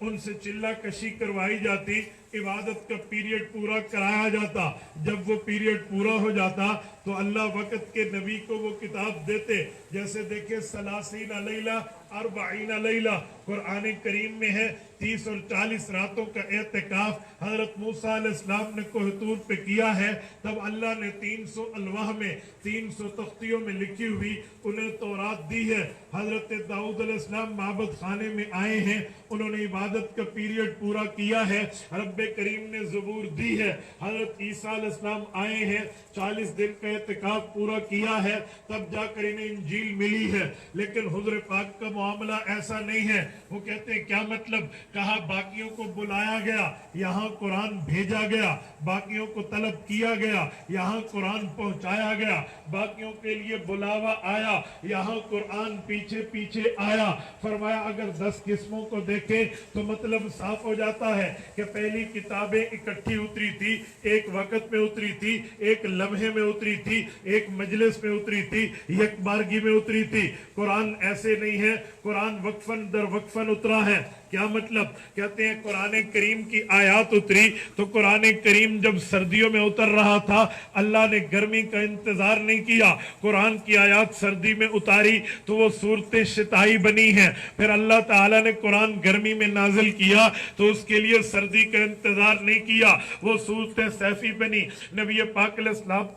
ان سے چلا کشی کروائی جاتی، عبادت کا پیریڈ پورا کرایا جاتا. جب وہ پیریڈ پورا ہو جاتا تو اللہ وقت کے نبی کو وہ کتاب دیتے. جیسے دیکھیں سلاسین لیلہ 40 لیلہ قرآن کریم میں ہے، 30 اور 40 راتوں کا اعتکاف حضرت موسیٰ علیہ السلام نے کوہ طور پہ کیا ہے. تب اللہ نے 300 الواح میں 300 تختیوں میں لکھی ہوئی انہیں تورات دی ہے. حضرت داؤد علیہ السلام معبد خانے میں آئے ہیں، انہوں نے عبادت کا پیریڈ پورا کیا ہے، رب کریم نے زبور دی ہے. حضرت عیسیٰ علیہ السلام آئے ہیں، 40 دن کا اعتکاف پورا کیا ہے، تب جا کر انہیں انجیل ملی ہے. لیکن حضور پاک کا معاملہ ایسا نہیں ہے. وہ کہتے ہیں کیا مطلب؟ کہا باقیوں کو بلایا گیا، یہاں قرآن بھیجا گیا، باقیوں کو طلب کیا گیا، یہاں قرآن پہنچایا گیا، باقیوں کے لیے بلاوا آیا، یہاں قرآن پیچھے پیچھے آیا. فرمایا اگر 10 قسموں کو دیکھیں تو مطلب صاف ہو جاتا ہے کہ پہلی کتابیں اکٹھی اتری تھی، ایک وقت میں اتری تھی، ایک لمحے میں اتری تھی، ایک مجلس میں اتری تھی، یک بارگی میں اتری تھی. قرآن ایسے نہیں ہے، قرآن وقفاً در وقفاً اترا ہے. کیا مطلب؟ کہتے ہیں قرآن کریم کی آیات اتری تو قرآن کریم جب سردیوں میں اتر رہا تھا اللہ نے گرمی کا انتظار نہیں کیا، قرآن کی آیات سردی میں اتاری تو وہ صورت شتائی بنی ہے. پھر اللہ تعالیٰ نے قرآن گرمی میں نازل کیا تو اس کے لیے سردی کا انتظار نہیں کیا، وہ صورت صیفی بنی. نبی پاک علیہ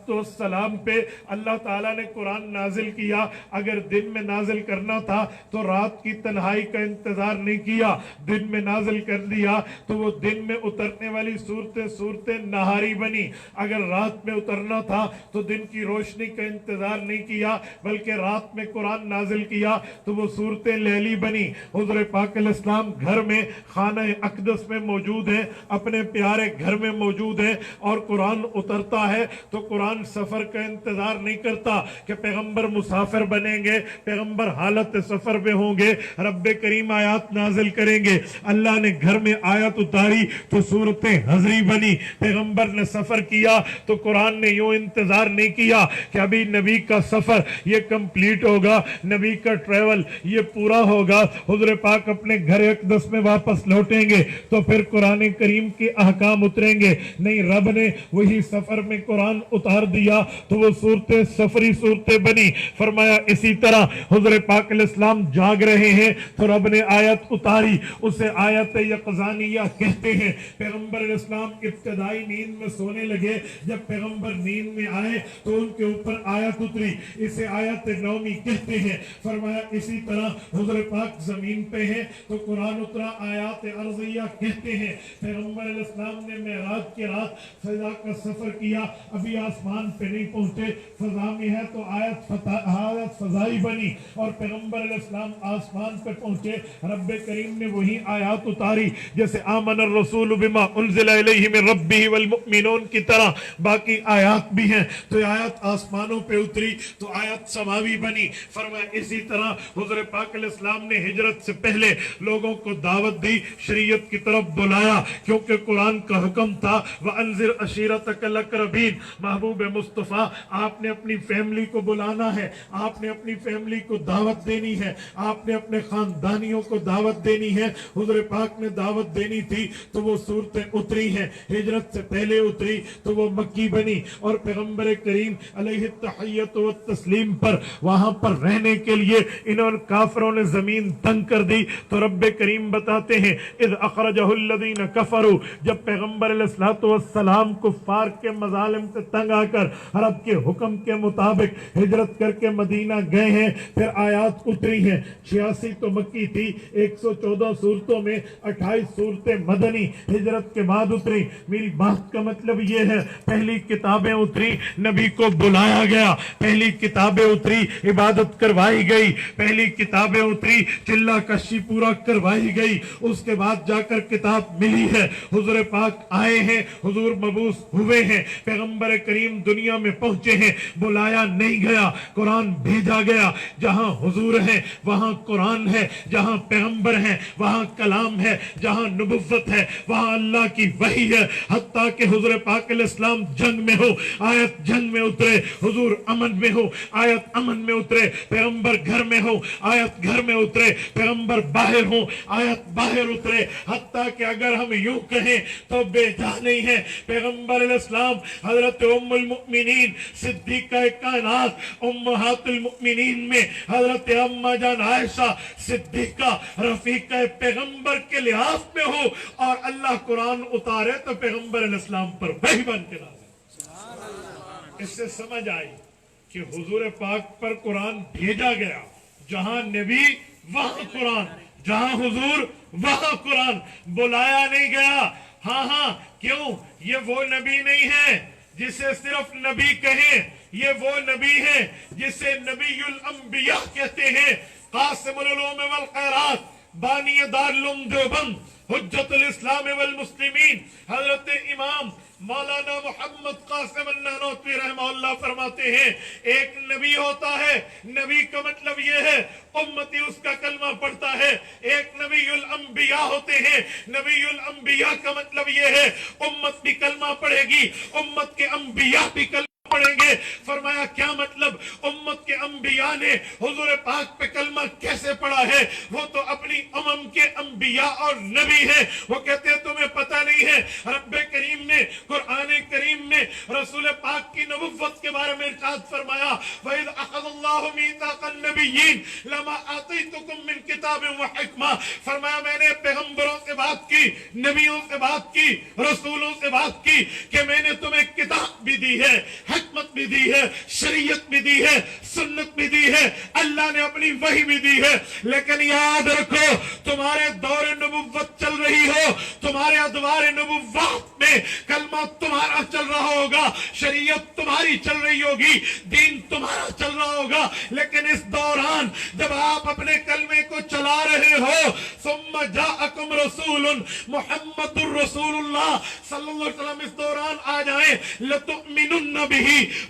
السلام پہ اللہ تعالیٰ نے قرآن نازل کیا، اگر دن میں نازل کرنا تھا تو رات کی تنہائی کا انتظار نہیں کیا، دن میں نازل کر دیا تو وہ دن میں اترنے والی صورتیں نہاری بنی. اگر رات میں اترنا تھا تو دن کی روشنی کا انتظار نہیں کیا بلکہ رات میں قرآن نازل کیا تو وہ صورتیں لیلی بنی. حضور پاک علیہ السلام گھر میں خانہ اقدس میں موجود ہیں، اپنے پیارے گھر میں موجود ہیں اور قرآن اترتا ہے تو قرآن سفر کا انتظار نہیں کرتا کہ پیغمبر مسافر بنیں گے، پیغمبر حالت سفر میں ہوں گے، رب کریم آیات نازل کریں گے. اللہ نے گھر میں آیت اتاری تو صورت حضری بنی. پیغمبر نے سفر کیا تو قرآن نے یوں انتظار نہیں کیا کہ ابھی نبی کا سفر یہ کمپلیٹ ہوگا، نبی کا ٹریول یہ پورا ہوگا، حضور پاک اپنے گھر اقدس میں واپس لوٹیں گے تو پھر قرآن کریم کے احکام اتریں گے. نہیں، رب نے وہی سفر میں قرآن اتار دیا تو وہ صورتیں سفری صورتیں بنی. فرمایا اسی طرح حضور پاک علیہ السلام جاگ رہے ہیں تو رب نے آیت اتاری، اسے آیت یقظانیہ کہتے ہیں. پیغمبر علیہ السلام ابتدائی نیند میں سونے لگے، جب پیغمبر نیند میں آئے تو ان کے اوپر آیت اتری، اسے آیت نومی کہتے ہیں. فرمایا اسی طرح حضور پاک زمین پہ ہیں تو قرآن اترا، آیات عرضیہ کہتے ہیں. پیغمبر علیہ السلام نے معراج کی رات فضا کا سفر کیا، ابھی آسمان پہ نہیں پہنچے، فضا میں ہے تو آیت فضائی بنی اور پیغمبر علیہ السلام آسمان پہ پہنچے، رب کریم نے وہی آیات اتاری جیسے آمن الرسول بما انزل الیہ من ربہ والمؤمنون کی طرح باقی آیات بھی ہیں. تو آیات آسمانوں پہ اتری تو آیت سماوی بنی. فرمایا اسی طرح حضور پاک علیہ السلام نے ہجرت سے پہلے لوگوں کو دعوت دی، شریعت کی طرف بلایا کیونکہ قرآن کا حکم تھا وَأَنذِرْ عَشِيرَتَكَ الْأَقْرَبِينَ. محبوب مصطفیٰ آپ نے اپنی فیملی کو بلانا ہے، آپ نے اپنی فیملی کو دعوت دینی ہے، آپ نے اپنے خاندانیوں کو دعوت دینی ہے. حضور پاک نے دعوت دینی تھی تو وہ صورتیں اتری ہیں، ہجرت سے پہلے اتری تو وہ مکی بنی اور پیغمبر کریم علیہ التحیت و تسلیم پر وہاں پر رہنے کے لیے انہوں کافروں نے زمین تنگ کر دی. تو رب کریم بتاتے ہیں اذ اخرجہ الذین کفروا، جب پیغمبر علیہ السلام کفار کے مظالم سے تنگ آ کر رب کے حکم کے مطابق ہجرت کر کے مدینہ گئے ہیں، پھر آیات اتری ہیں. 86 تو مکی تھی، 114 صورتوں میں 28 صورتیں مدنی ہجرت کے بعد اتری. میری بات کا مطلب یہ ہے پہلی کتابیں اتری، نبی کو بلایا گیا، پہلی کتابیں اتری، عبادت کروائی گئی، پہلی کتابیں اتری، چلہ کشی پورا کروائی گئی، اس کے بعد جا کر کتاب ملی ہے. حضور پاک آئے ہیں، حضور مبعوث ہوئے ہیں، پیغمبر کریم دنیا میں پہنچے ہیں، بلایا نہیں گیا، قرآن بھیجا گیا. جہاں حضور ہے وہاں قرآن ہے، جہاں پیغمبر ہیں وہاں کلام ہے، جہاں نبوت ہے وہاں اللہ کی وحی ہے. حتیٰ کہ حضور پاک علیہ السلام جنگ میں ہو، آیت جنگ میں اترے، حضور امن میں ہو، آیت امن میں اترے. پیغمبر گھر میں ہو، آیت گھر میں اترے. پیغمبر باہر ہو، آیت باہر اترے. حتیٰ کہ اگر ہم یوں کہیں تو بے جا نہیں ہے. پیغمبر علیہ السلام حضرت ام المؤمنین صدیقہ کائنات امہات المؤمنین میں حضرت اما جان عائشہ صدیقہ رفیقہ پیغمبر کے لحاظ میں ہو اور اللہ قرآن اتارے تو پیغمبر علیہ السلام پر وحی بن کے نازل. اس سے سمجھ آئی کہ حضور پاک پر قرآن بھیجا گیا. جہاں نبی وہاں قرآن، جہاں حضور وہاں قرآن. بلایا نہیں گیا. ہاں کیوں؟ یہ وہ نبی نہیں ہے جسے صرف نبی کہیں، یہ وہ نبی ہے جسے نبی الانبیاء کہتے ہیں. قاسم العلوم والخیرات، بانی دارالعلوم دیوبند، حجت الاسلام والمسلمین، حضرت امام مولانا محمد قاسم النانوتوی رحمہ اللہ فرماتے ہیں ایک نبی ہوتا ہے، نبی کا مطلب یہ ہے امتی اس کا کلمہ پڑھتا ہے. ایک نبی الانبیاء ہوتے ہیں، نبی الانبیاء کا مطلب یہ ہے امت بھی کلمہ پڑھے گی، امت کے انبیاء بھی کلمہ پڑھیں گے. فرمایا کیا مطلب؟ امت کے انبیاء نے حضور پاک پہ کلمہ کیسے پڑھا ہے؟ وہ تو اپنی امم کے انبیاء اور نبی ہیں. وہ کہتے ہیں تمہیں پتہ نہیں ہے رب کریم نے قرآن کریم میں رسول پاک کی نبوت کے بارے میں ارشاد فرمایا وَإِذْ أَخَذَ اللَّهُ مِيثَاقَ النَّبِيِّينَ لَمَا آتَيْتُكُم مِّن كِتَابٍ وَحِكْمَةٍ. فرمایا میں نے پیغمبروں سے بات کی، نبیوں سے بات کی، رسولوں سے بات کی کہ میں نے تمہیں کتاب بھی دی ہے، حکمت بھی دی ہے، شریعت بھی دی ہے، سنت بھی دی ہے، اللہ نے اپنی وحی بھی دی ہے. لیکن یاد رکھو تمہارے دور نبوت چل رہی ہو، تمہارے ادوار نبوت میں کلمہ تمہارا چل رہا ہوگا، شریعت تمہاری چل رہی ہوگی، دین تمہارا چل رہا ہوگا. لیکن اس دوران جب آپ اپنے کلمے کو چلا رہے ہو ثم جاءکم رسول محمد الرسول اللہ صلی اللہ علیہ وسلم اس دوران آ جائیں لتؤمنن بہ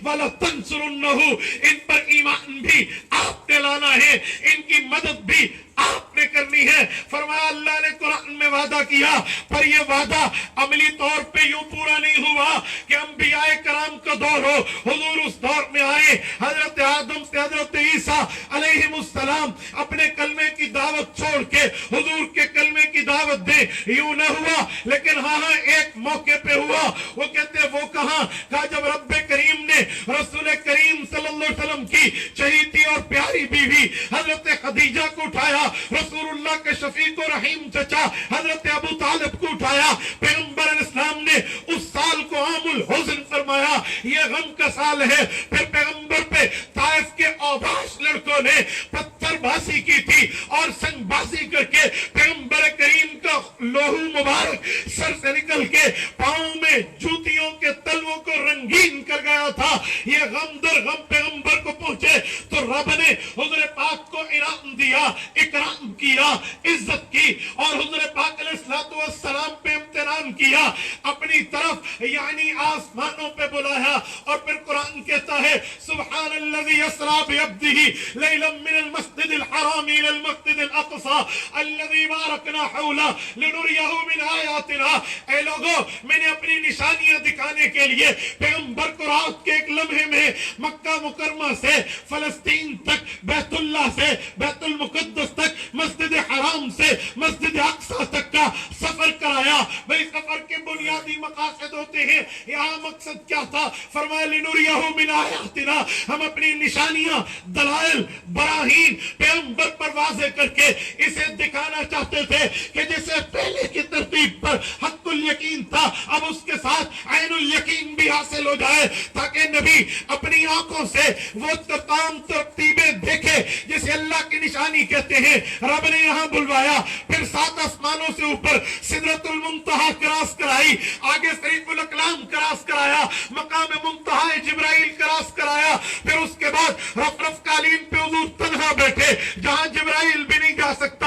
وَلَتَنْصُرُنَّهُ. ان پر ایمان بھی آپ نے لانا ہے، ان کی مدد بھی آپ نے کرنی ہے. فرمایا اللہ نے قرآن میں وعدہ کیا پر یہ وعدہ عملی طور پہ یوں پورا نہیں ہوا کہ انبیاء کرام کا دور ہو. حضور اس دور میں آئے، حضرت آدم سے حضرت عیسیٰ علیہ السلام اپنے کلمے کی دعوت چھوڑ کے حضور کے کلمے کی دعوت دیں. یوں نہ ہوا، لیکن ہاں ایک موقع پہ ہوا. وہ کہتے وہ کہاں؟ کہا جب رب کریم نے رسول کریم صلی اللہ علیہ وسلم کی چہیتی اور پیاری بیوی حضرت خدیجہ کو اٹھایا، رسول اللہ کے شفیق و رحیم چچا حضرت ابو طالب کو اٹھایا. پیغمبر علیہ السلام نے اس سال کو عام الحزن فرمایا، یہ غم کا سال ہے. پھر پیغمبر پہ طائف کے اوباش لڑکوں نے پتھر بازی کی تھی اور سنگ بازی کر کے پیغمبر کریم کا لوہو مبارک سر سے نکل کے پاؤں میں جوتیوں کے تلووں کو رنگین کر گیا تھا. یہ غم در غم پیغمبر کو پہنچے تو رب نے حضور پاک کو انعام دیا، اکرام کیا، عزت کی اور حضور پاک علیہ السلام پہ امتنان کیا، اپنی طرف یعنی آسمانوں پہ بلایا. اور پھر قرآن کہتا ہے سبحان الذی اسریٰ بعبدہ لیلا من المسجد الحرام الى المسجد الاقصى الذی بارکنا حولہ لنریہ من آیاتنا. اے لوگو میں نے اپنی نشانیاں دکھانے کے لیے پیغمبر کو رات کے ایک لمحے میں مکہ مکرمہ سے فلسطین تک، بیت اللہ سے بیت المقدس تک، مسجد حرام سے مسجد اقصی تک کا سفر کرایا. بھئی سفر کے بنیادی مقاصد ہوتے ہیں. یہاں مقصد کیا تھا؟ فرمایا لنریہ من آیاتنا، ہم اپنی نشانیاں، دلائل، براہین پیغمبر پر واضح کر کے اسے دکھانا چاہتے تھے کہ جسے پہلے کی ترتیب پر حق الیقین تھا اب اس کے ساتھ عین الیقین بھی حاصل ہو جائے، تاکہ نبی اپنی آنکھوں سے وہ تمام ترتیبیں دیکھے جسے اللہ کی نشانی کہتے ہیں. رب نے یہاں بلوایا، پھر 7 آسمانوں سے اوپر سدرۃ المنتہا کراس کرائی، آگے شریف الاقلام کراس کرایا، مقام منتہا جبرائیل کراس کرایا. پھر اس کے بعد رف قالین پہ حضور تنہا بیٹھے جہاں جبرائیل بھی نہیں جا سکتا.